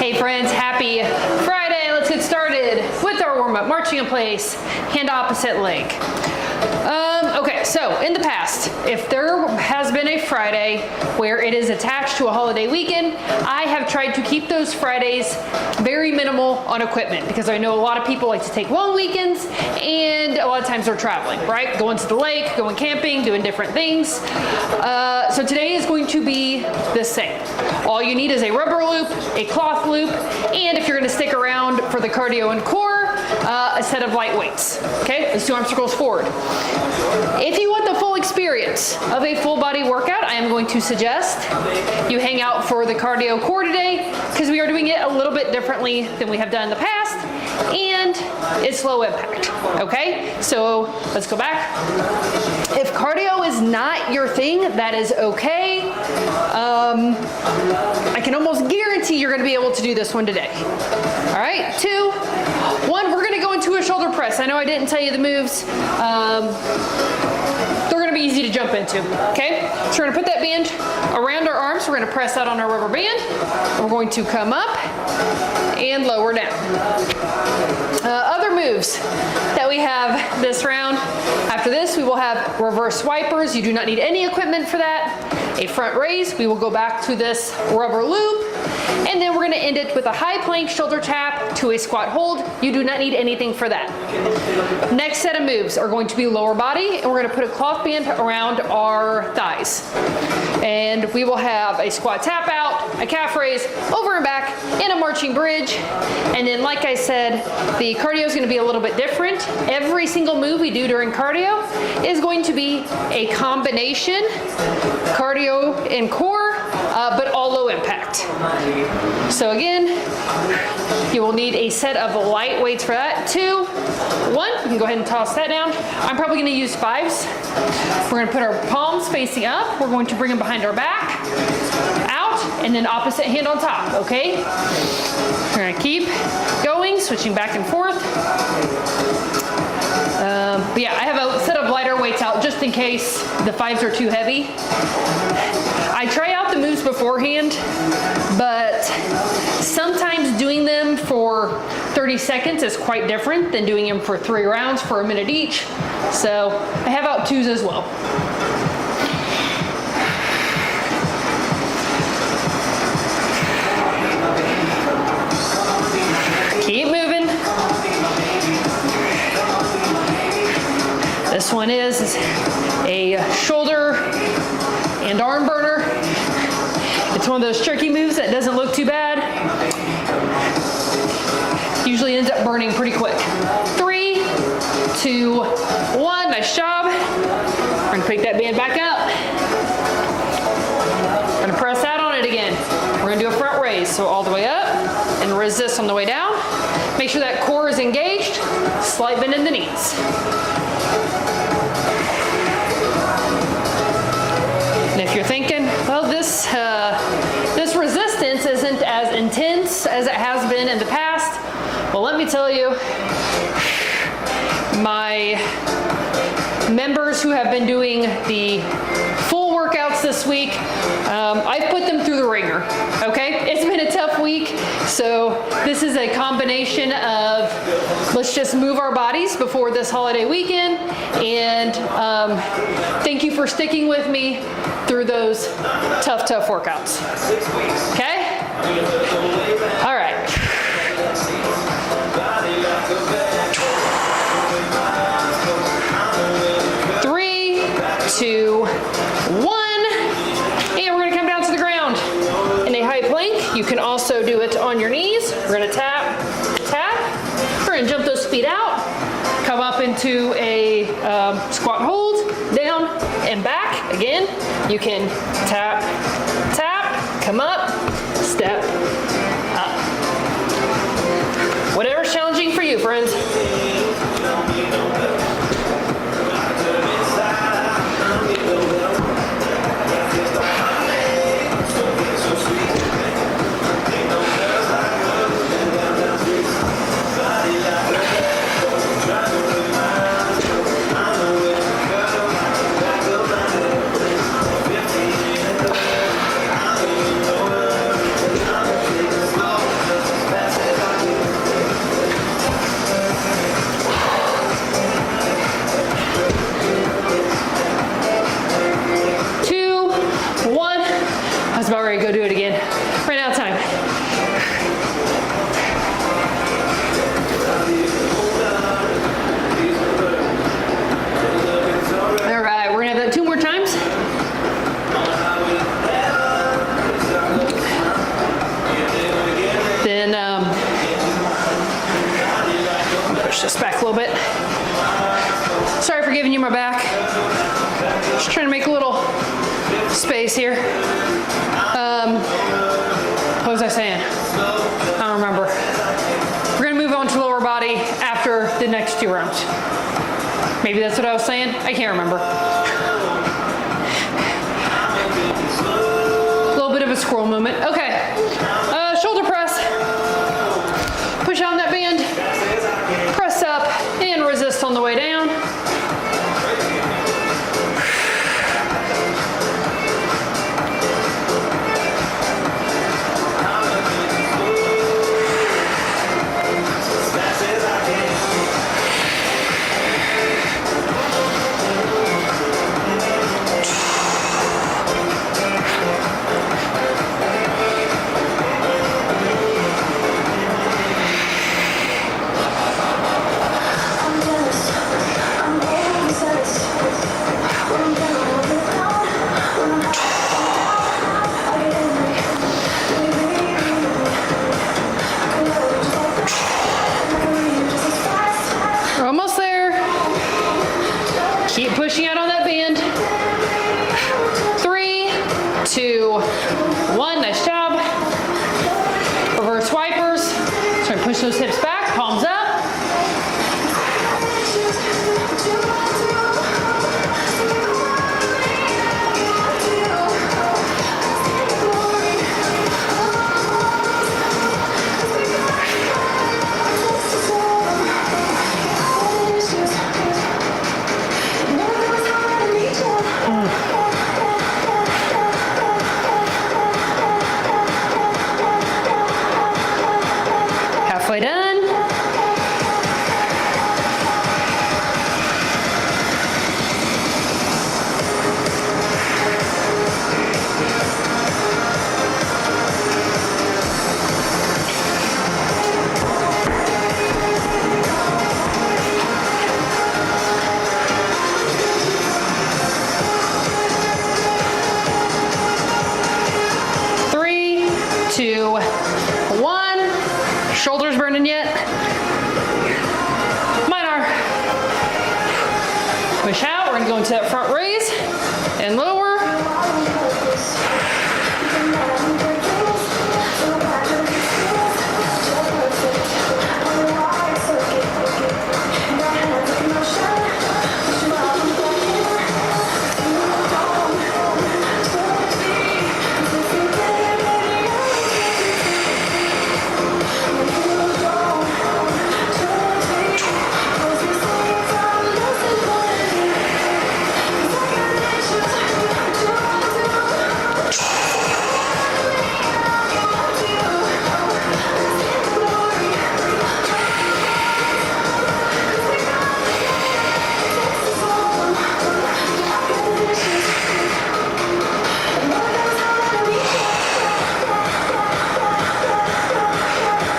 Hey friends, happy Friday. Let's get started with our warm-up. Marching in place, hand opposite leg. Okay, so in the past, if there has been a Friday where it is attached to a holiday weekend, I have tried to keep those Fridays very minimal on equipment because I know a lot of people like to take long weekends and a lot of times they're traveling, right? Going to the lake, going camping, doing different things. So today is going to be the same. All you need is a rubber loop, a cloth loop, and if you're going to stick around for the cardio and core, a set of light weights. Okay, let's do arm circles forward. If you want the full experience of a full body workout, I am going to suggest you hang out for the cardio core today because we are doing it a little bit differently than we have done in the past and it's low impact. Okay, so let's go back. If cardio is not your thing, that is okay. I can almost guarantee you're going to be able to do this one today. All right, 2, 1, we're going to go into a shoulder press. I know I didn't tell you the moves. They're going to be easy to jump into, okay? So we're going to put that band around our arms. We're going to press that on our rubber band. We're going to come up and lower down. Other moves that we have this round. After this, we will have reverse wipers. You do not need any equipment for that. A front raise. We will go back to this rubber loop. And then we're going to end it with a high plank shoulder tap to a squat hold. You do not need anything for that. Next set of moves are going to be lower body, and we're going to put a cloth band around our thighs. And we will have a squat tap out, a calf raise, over and back, and a marching bridge. And then, like I said, the cardio is going to be a little bit different. Every single move we do during cardio is going to be a combination, cardio and core, but all low impact. So again, you will need a set of light weights for that. 2, 1, you can go ahead and toss that down. I'm probably going to use 5s. We're going to put our palms facing up. We're going to bring them behind our back, out, and then opposite hand on top, okay? We're going to keep going, switching back and forth. But yeah, I have a set of lighter weights out just in case the 5s are too heavy. I try out the moves beforehand, but sometimes doing them for 30 seconds is quite different than doing them for 3 rounds for a minute each. So I have out 2s as well. Keep moving. This one is a shoulder and arm burner. It's one of those tricky moves that doesn't look too bad. Usually ends up burning pretty quick. 3, 2, 1, nice job. We're gonna pick that band back up. We're gonna press out on it again. We're gonna do a front raise, so all the way up and resist on the way down. Make sure that core is engaged, slight bend in the knees. And if you're thinking, well, this resistance isn't as intense as it has been in the past, well, let me tell you, my members who have been doing the full workouts this week, I've put them through the ringer, okay? It's been a tough week, so this is a combination of let's just move our bodies before this holiday weekend, and thank you for sticking with me through those tough workouts, okay? All right. Three, 2, 1, and we're going to come down to the ground in a high plank. You can also do it on your knees. We're going to tap, tap. We're going to jump those feet out, come up into a squat hold, down and back. Again, you can tap, tap, come up, step up. Whatever's challenging for you, friends. this back a little bit. Sorry for giving you my back. Just trying to make a little space here. What was I saying? I don't remember. We're gonna move on to lower body after the next 2 rounds. Maybe that's what I was saying. I can't remember. A little bit of a squirrel movement. Okay, shoulder press. Push on that band, press up, and resist on the way down. Almost there. Keep pushing out on that band. 3, 2, 1. Nice job. Reverse wipers. Try to push those hips back, palms up. Halfway done. Three, 2, 1. Shoulders burning yet? Mine are. Push out. We're gonna go into that front raise and lower.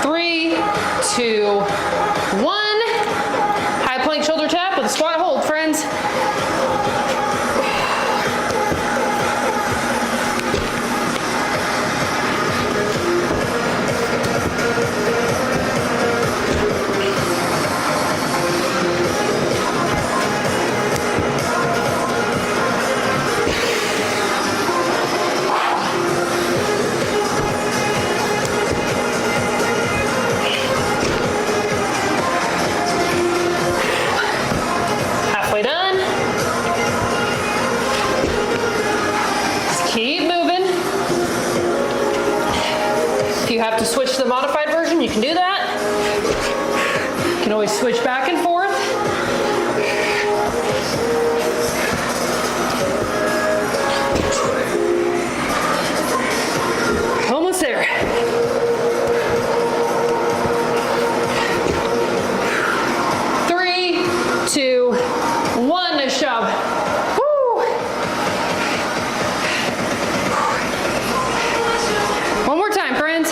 Three, 2, 1. High plank shoulder tap with a squat hold, friends. Halfway done. Just keep moving. If you have to switch to the modified version, you can do that. You can always switch back and forth. Almost there. 3, 2, 1. Nice job. Woo. One more time, friends.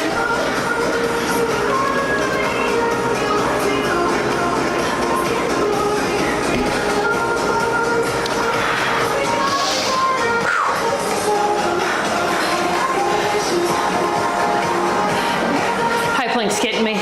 High plank's getting me.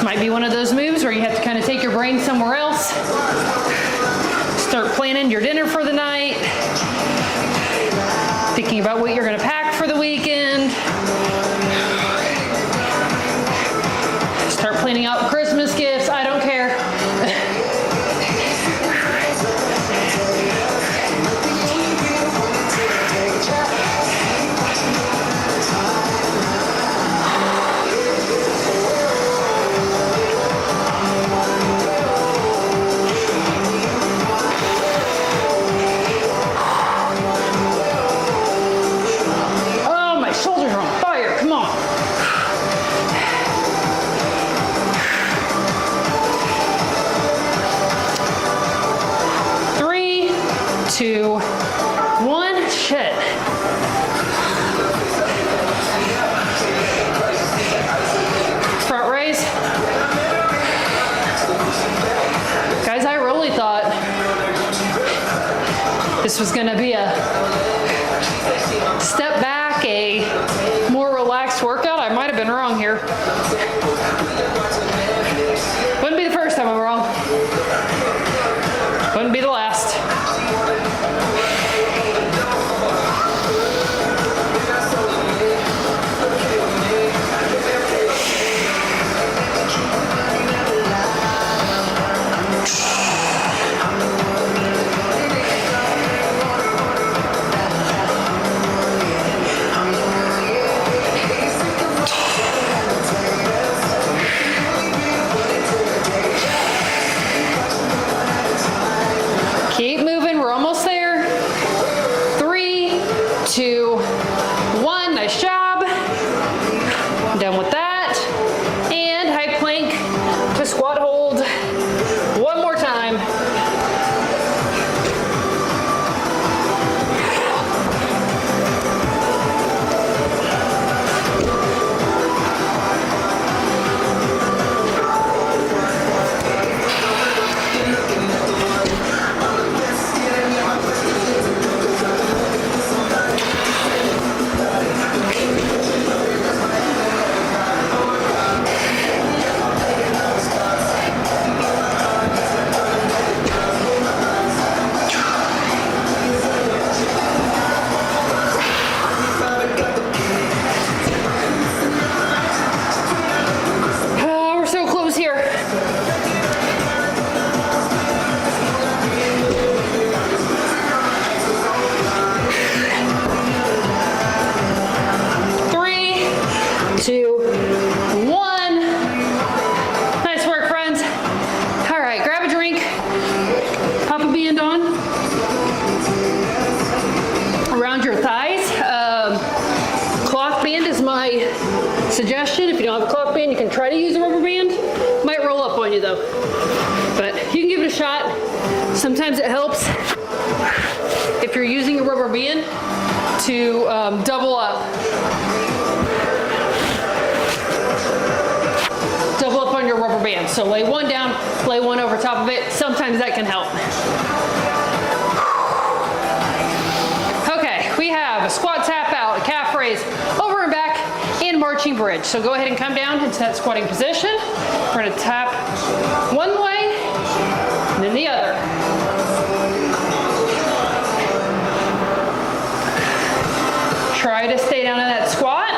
might be one of those moves where you have to kind of take your brain somewhere else, start planning your dinner for the night, thinking about what you're going to pack for the weekend, start planning out Christmas gifts. I don't care. Two, one, shit. Front raise. Guys, I really thought this was gonna be a step back, a more relaxed workout. I might have been wrong here. Wouldn't be the first time I'm wrong. Wouldn't be the last. Keep moving, we're almost there. 3, 2, 1, nice job. Done with that. And high plank to squat hold. One more time. Suggestion, if you don't have a cloth band, you can try to use a rubber band. Might roll up on you though, but you can give it a shot. Sometimes it helps if you're using a rubber band to double up. Double up on your rubber band. So lay one down, lay one over top of it. Sometimes that can help. Okay, we have a squat tap out, a calf raise, over and back, and marching bridge. So go ahead and come down into that squatting position. We're gonna tap one way, and then the other. Try to stay down in that squat.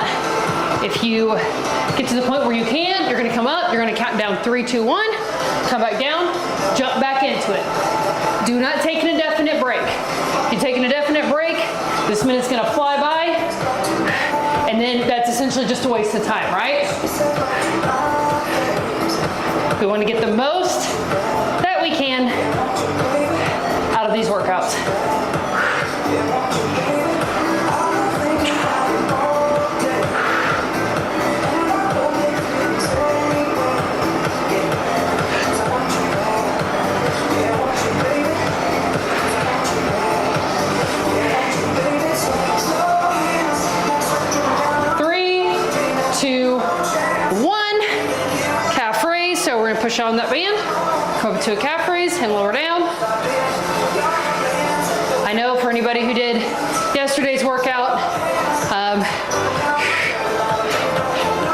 If you get to the point where you can, you're gonna come up, you're gonna count down 3, 2, 1, come back down, jump back into it. Do not take an indefinite break. If you take an indefinite break, this minute's gonna fly by, and then that's essentially just a waste of time, right? We wanna get the most that we can out of these workouts. Push on that band, come up to a calf raise and lower down. I know for anybody who did yesterday's workout,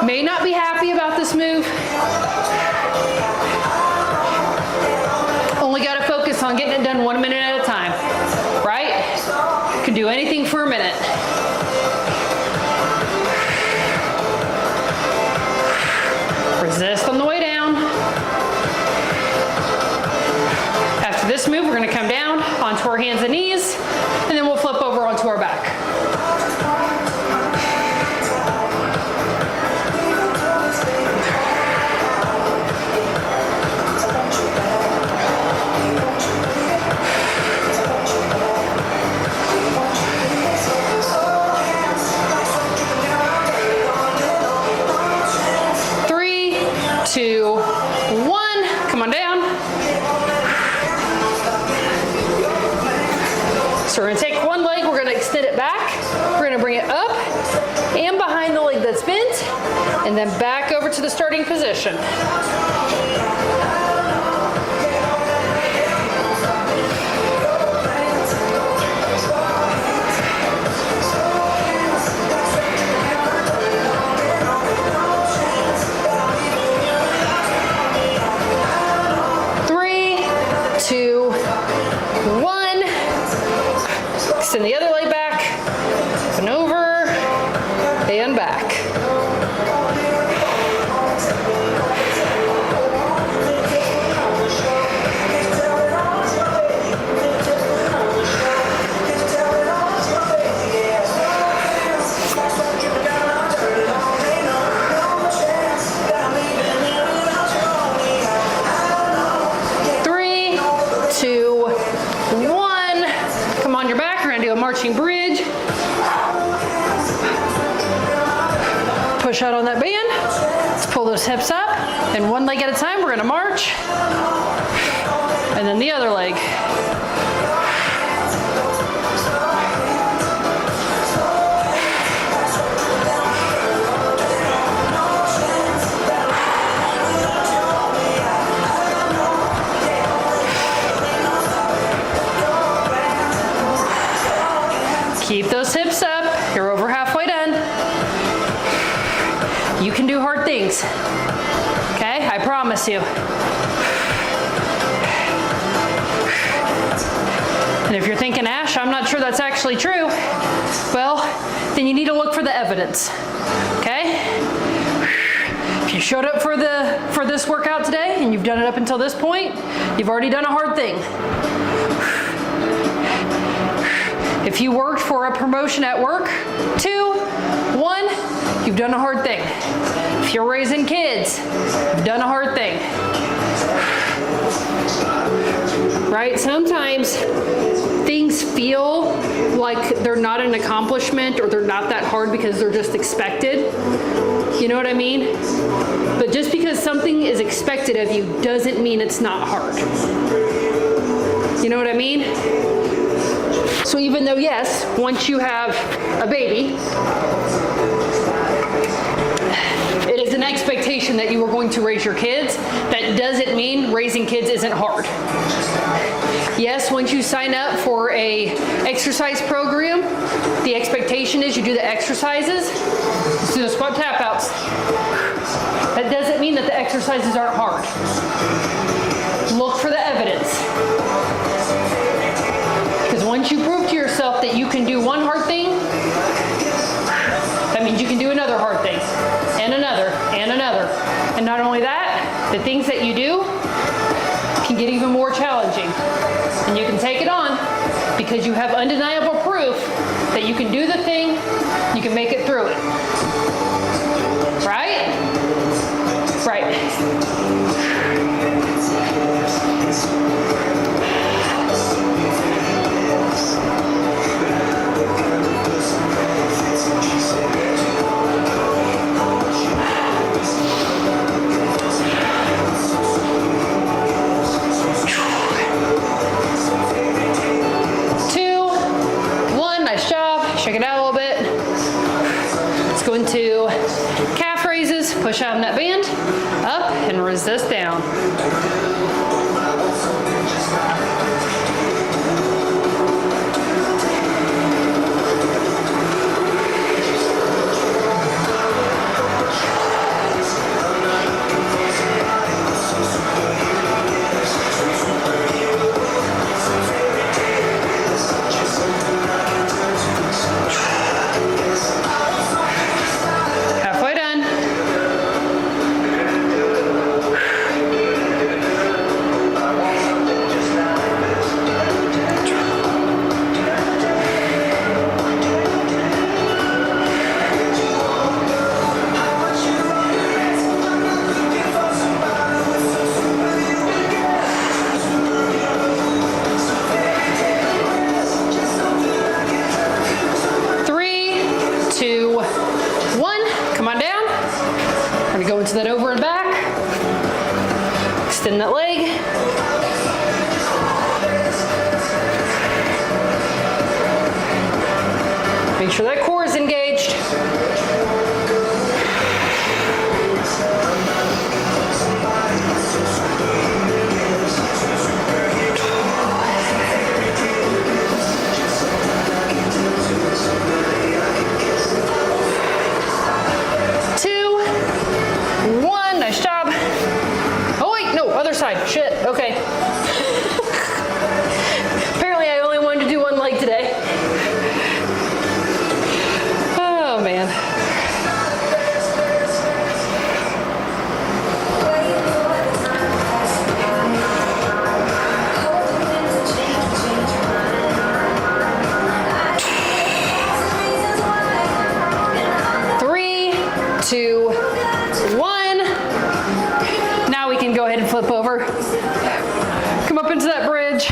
may not be happy about this move. our hands and knees, and then we'll flip over onto our back. Three, two, one. Come on down. So we're gonna take one leg, we're gonna extend it back, we're gonna bring it up and behind the leg that's bent, and then back over to the starting position. Three, two, one. Extend the other leg back, and over, and back. Three, two, one. Come on your back, we're gonna do a marching bridge. Push out on that band. Let's pull those hips up. And one leg at a time, we're gonna march. And then the other leg. Keep those hips up. You're over halfway done. You can do hard things. Okay, I promise you. And if you're thinking, Ash, I'm not sure that's actually true, well, then you need to look for the evidence. Okay? If you showed up for this workout today and you've done it up until this point, you've already done a hard thing. If you worked for a promotion at work, 2, 1, you've done a hard thing. If you're raising kids, you've done a hard thing. Right? Sometimes things feel like they're not an accomplishment or they're not that hard because they're just expected. You know what I mean? But just because something is expected of you doesn't mean it's not hard. You know what I mean? So even though, yes, once you have a baby, it is an expectation that you are going to raise your kids, that doesn't mean raising kids isn't hard. Yes, once you sign up for a exercise program, the expectation is you do the exercises, do the squat tap outs. That doesn't mean that the exercises aren't hard. Look for the evidence. Because once you prove to yourself that you can do one hard thing, that means you can do another hard thing, and another, and another. And not only that, the things that you do can get even more challenging. And you can take it on because you have undeniable proof that you can do the thing, you can make it through it. Right? Right. Shake it out a little bit. Let's go into calf raises. Push out on that band, up and resist down. Go into that over and back. Extend that leg. Make sure that core is engaged. Side. Shit. Okay. Apparently I only wanted to do one leg today. Oh man. Three, two, one. Now we can go ahead and flip over. Come up into that bridge.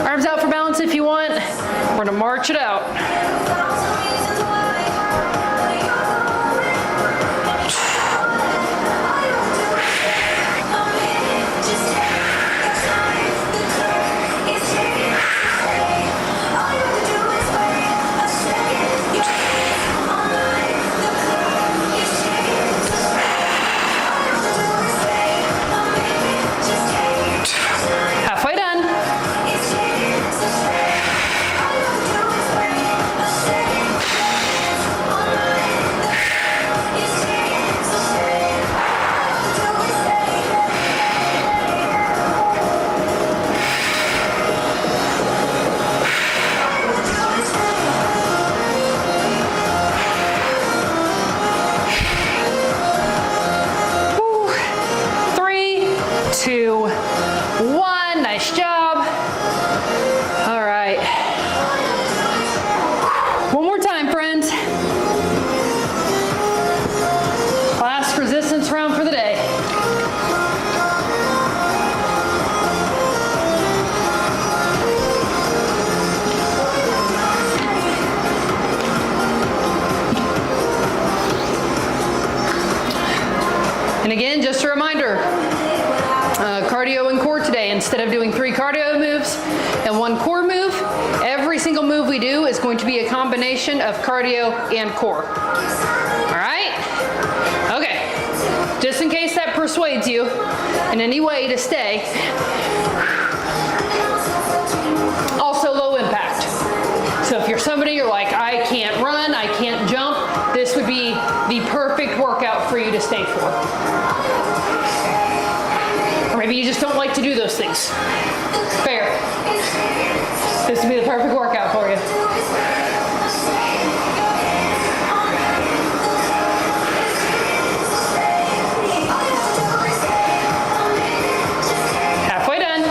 Arms out for balance if you want. We're gonna march it out. Two, one. Nice job. All right. One more time, friends. Last resistance round for the day. And again, just a reminder, cardio and core today. Instead of doing 3 cardio moves and 1 core move, every single move we do is going to be a combination of cardio and core. All right? Okay. Just in case that persuades you in any way to stay. Also low impact. So if you're somebody you're like, I can't run, I can't jump, this would be the perfect workout for you to stay for. Maybe you just don't like to do those things. Fair. This would be the perfect workout for you. Halfway done.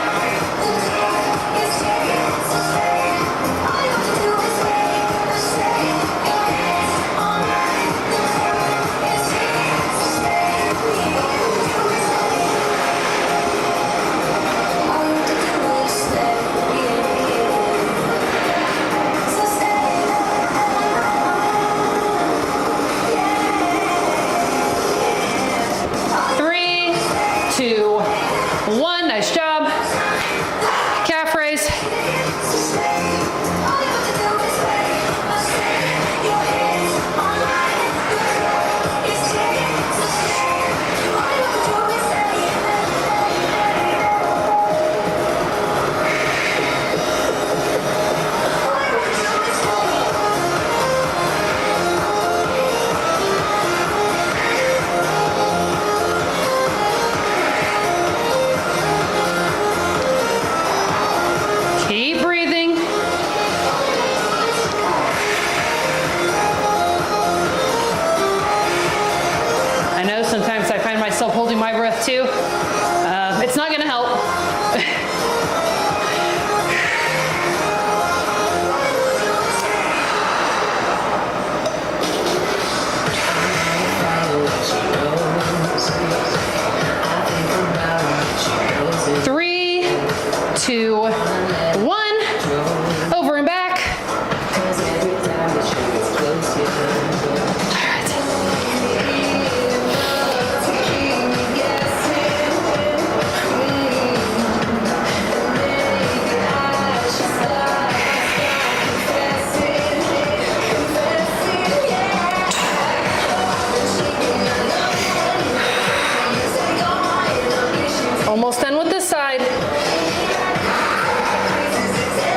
Almost done with this side.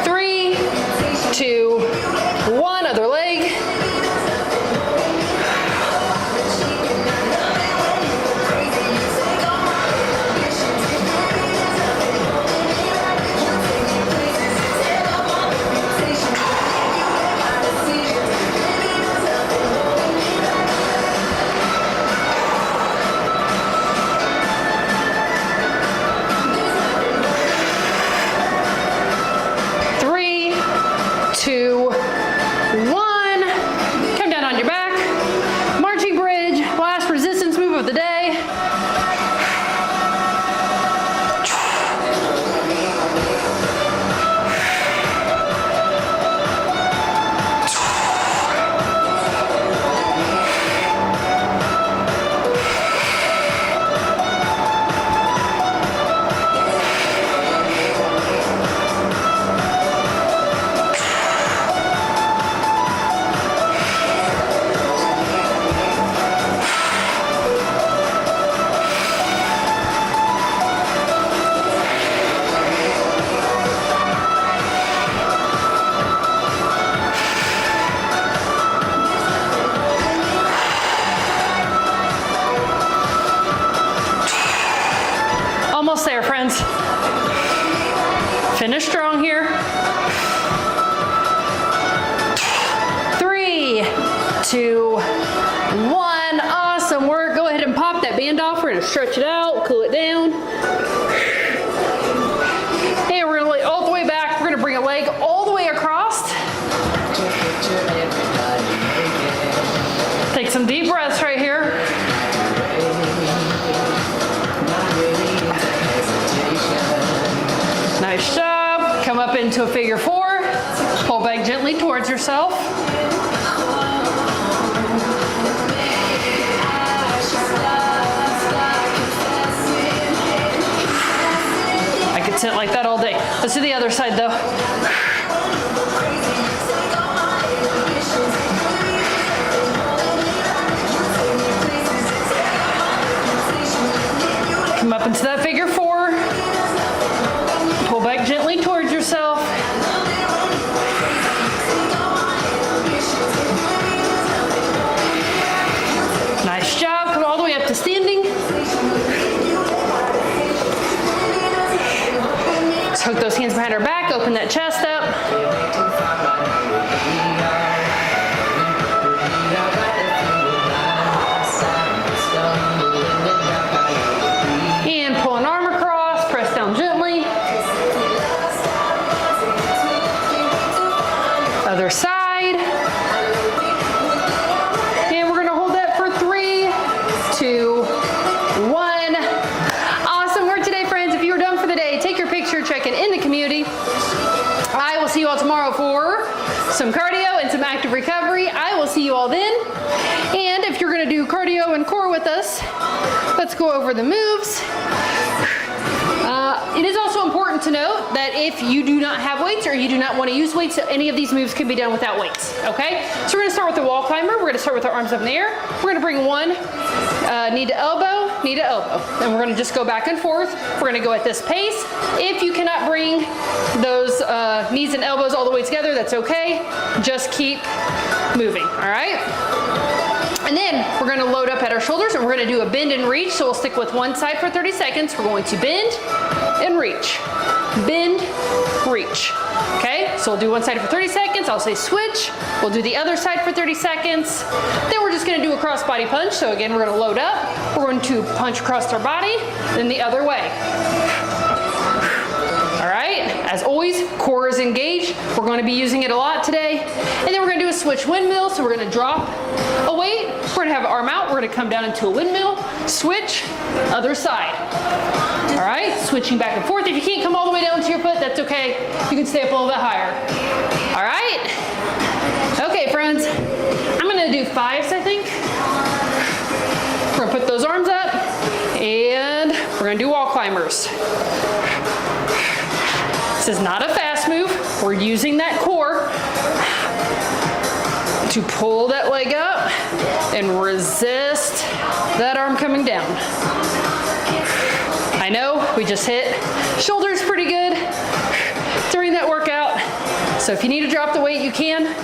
3, 2, 1, other leg. Almost there, friends. Finish strong here. 3, 2, 1. Awesome work. Go ahead and pop that band off. We're gonna stretch it out, cool it down. And we're gonna lay all the way back. We're gonna bring a leg all the way across. Take some deep breaths right here. Nice job. Come up into a figure 4. Pull back gently towards yourself. I could sit like that all day. Let's do the other side though. Come up into that figure 4. Pull back gently towards yourself. Nice job. Come all the way up to standing. Let's hook those hands behind our back. Open that chest up. And pull an arm across. Press down gently. Other side. And we're gonna hold that for 3, 2, 1. Awesome work today, friends. If you are done for the day, take your picture, check in the community. I will see you all tomorrow for some cardio and some active recovery. I will see you all then. And if you're gonna do cardio and core with us, let's go over the moves. It is also important to note that if you do not have weights or you do not want to use weights, any of these moves can be done without weights, okay? So we're gonna start with the wall climber. We're gonna start with our arms up in the air. We're gonna bring one knee to elbow, and we're gonna just go back and forth. We're gonna go at this pace. If you cannot bring those knees and elbows all the way together, that's okay. Just keep moving, all right? And then we're gonna load up at our shoulders and we're gonna do a bend and reach. So we'll stick with one side for 30 seconds. We're going to bend and reach. Bend, reach. Okay, so we'll do one side for 30 seconds. I'll say switch. We'll do the other side for 30 seconds. Then we're just gonna do a cross body punch. So again, we're gonna load up. We're going to punch across our body, then the other way. All right, as always, core is engaged. We're going to be using it a lot today. And then we're going to do a switch windmill. So we're going to drop a weight. We're going to have an arm out. We're going to come down into a windmill, switch, other side. All right, switching back and forth. If you can't come all the way down to your foot, that's okay. You can stay up a little bit higher. All right. Okay, friends, I'm going to do 5s, I think. We're going to put those arms up and we're going to do wall climbers. This is not a fast move. We're using that core to pull that leg up and resist that arm coming down. I know we just hit shoulders pretty good during that workout. So if you need to drop the weight, you can.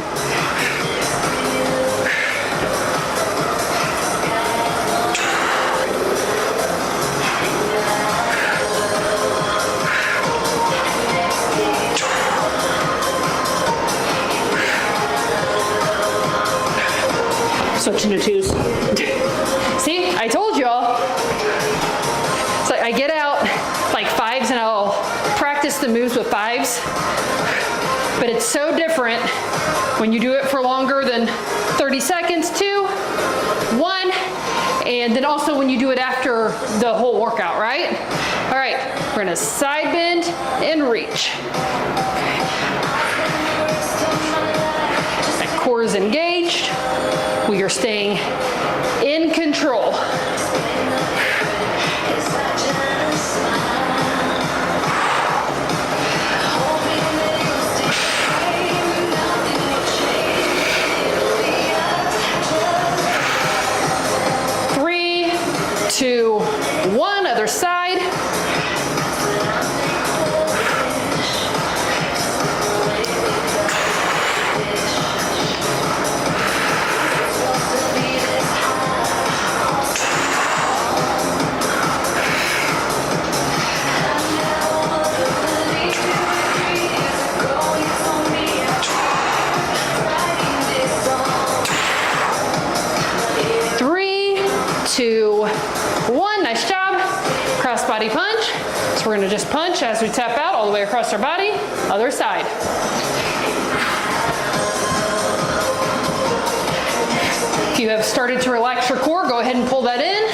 Switching to twos. See, I told y'all. So I get out like fives and I'll practice the moves with fives. But it's so different when you do it for longer than 30 seconds, 2, 1, and then also when you do it after the whole workout, right? All right, we're gonna side bend and reach. That core is engaged. We are staying in control. Three, 2, 1, other side. Two, 1, nice job. Cross body punch. So we're gonna just punch as we tap out all the way across our body. Other side. If you have started to relax your core, go ahead and pull that in.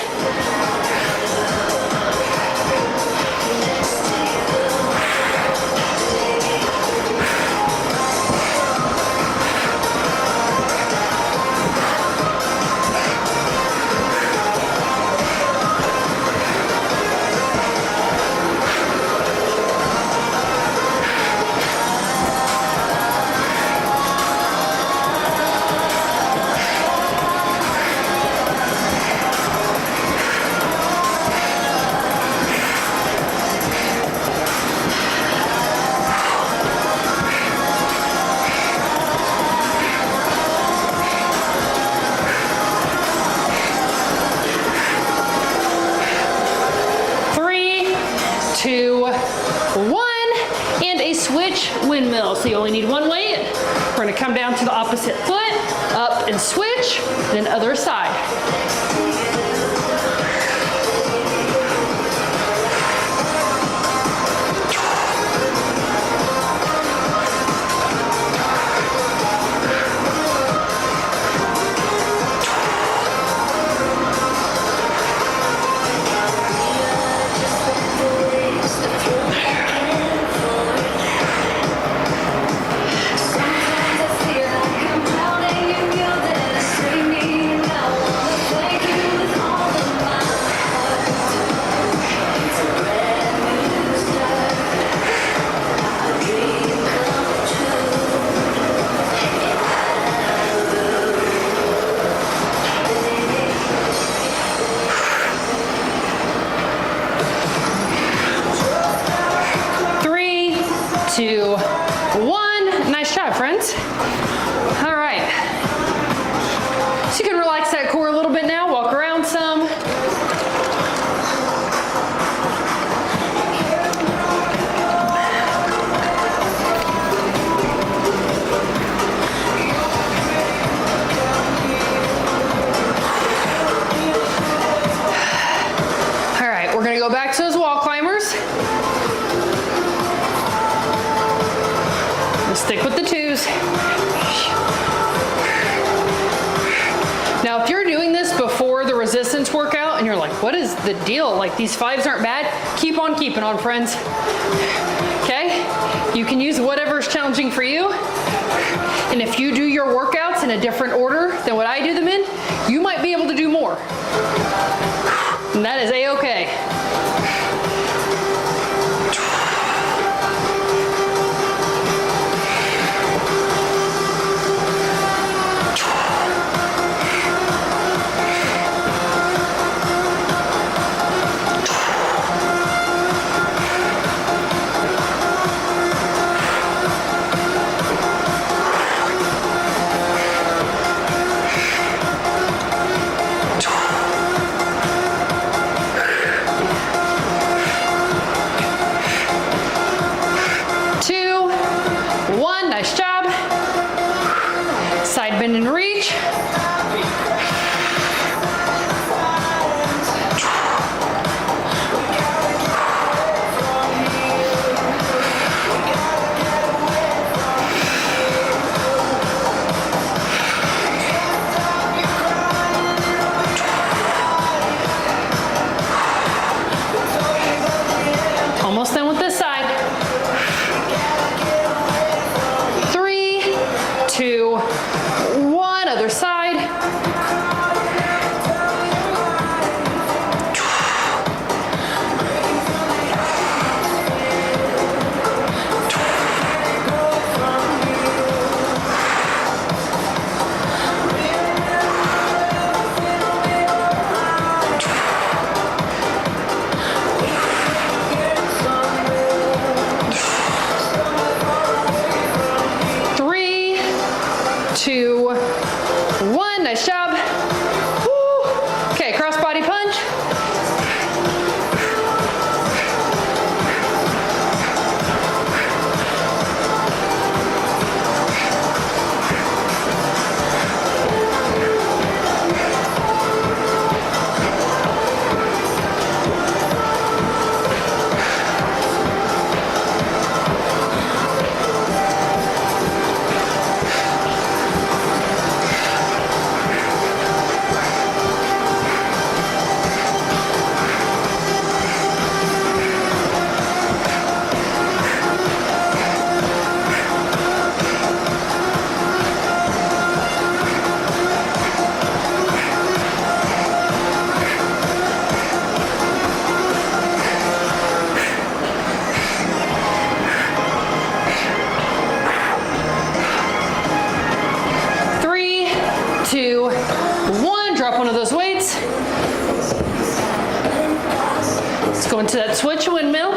Windmill, so you only need one weight. We're going to come down to the opposite foot, up and switch, then other side. Two, 1. Nice job, friends. All right. So you can relax that core a little bit now, walk around some. All right, we're gonna go back to those wall climbers. Stick with the 2s. Now, if you're doing this before the resistance workout and you're like, what is the deal? Like, these 5s aren't bad. Keep on keeping on, friends. Okay? You can use whatever's challenging for you. And if you do your workouts in a different order than what I do them in, you might be able to do more. And that is A-okay. Almost done with this side. 3, 2, 1. Other side. Nice job. Woo. Okay, cross body punch. Drop one of those weights. Let's go into that switch windmill.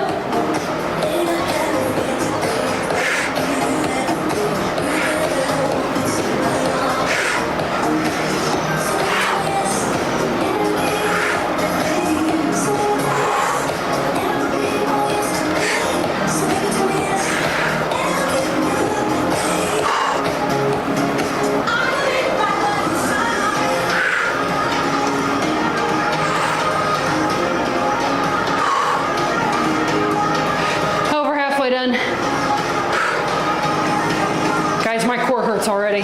Done. Guys, my core hurts already.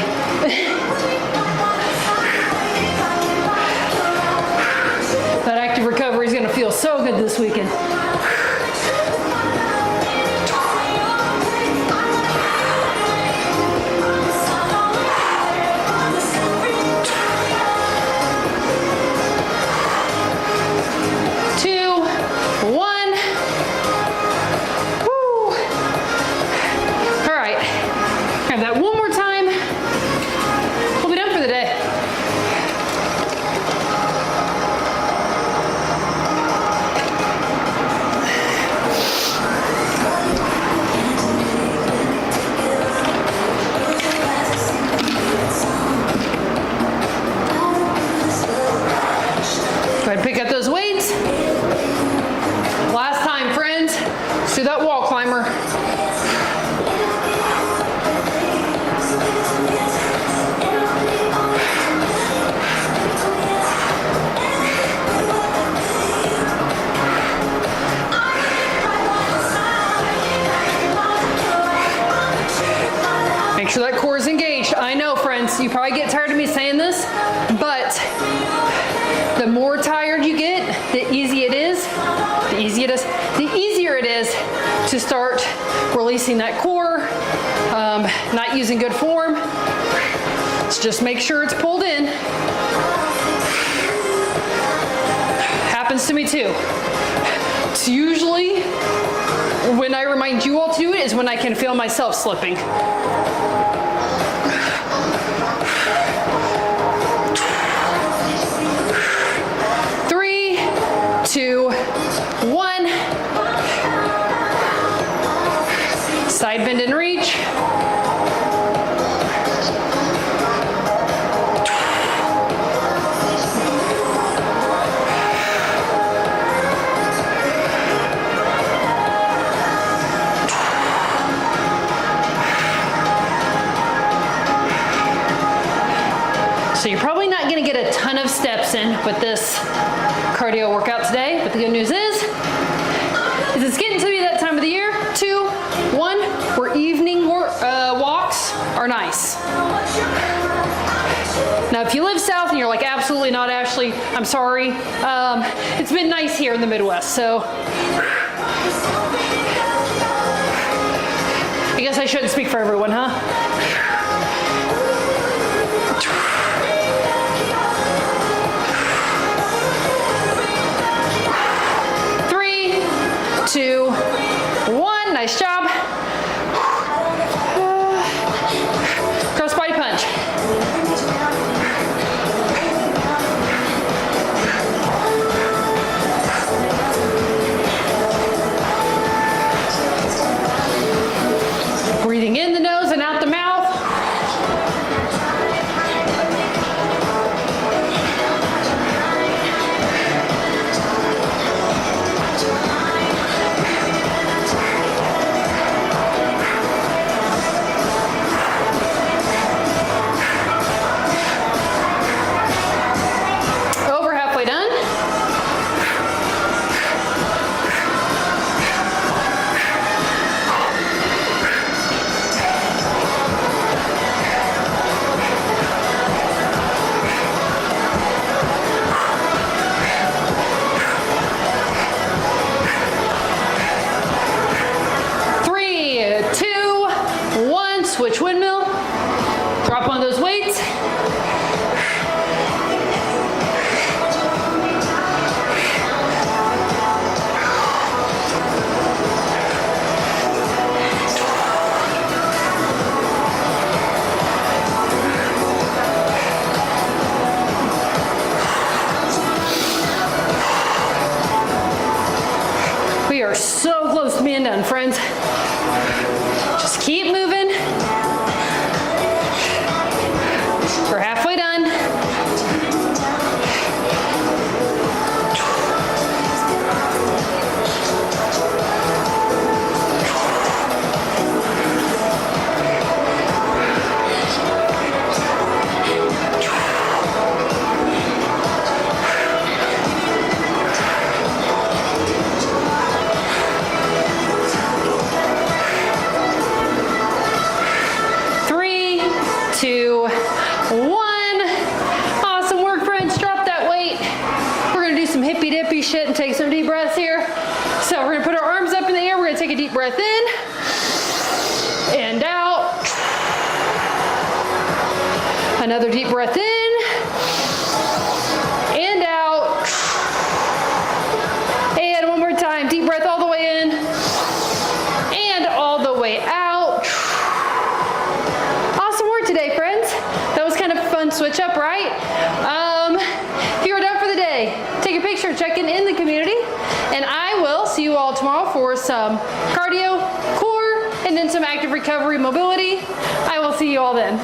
That active recovery is going to feel so good this weekend. Pick up those weights. Last time, friends. Let's do that wall climber. Make sure that core is engaged. I know, friends, you probably get tired of me saying this, but the more tired you get, the easier it is to start releasing that core, not using good form. So just make sure it's pulled in. Happens to me too. It's usually when I remind you all to do it is when I can feel myself slipping. 3, 2, 1. Side bend and reach. So you're probably not going to get a ton of steps in with this cardio workout today, but the good news is it's getting to be that time of the year, 2, 1, where evening walks are nice. Now If you live south and you're like, absolutely not, Ashley, I'm sorry. It's been nice here in the Midwest, so. I guess I shouldn't speak for everyone, huh? Three, two, one. Nice job. Cross body punch. Breathing in the nose and out the mouth. Over halfway done. Switch windmill, drop one of those weights. We are so close to being done, friends. Just keep moving. We're halfway done. Three, two, one. Awesome work, friends. Drop that weight. We're gonna do some hippy dippy shit and take some deep breaths here. So we're gonna put our arms up in the air. We're gonna take a deep breath in and out. Another deep breath in and out. And one more time. Deep breath all the way in and all the way out. Awesome work today, friends. That was kind of a fun switch up, right? If you are done for the day, take a picture, check in the community, and I will see you all tomorrow for some cardio, core, and then some active recovery mobility. I will see you all then.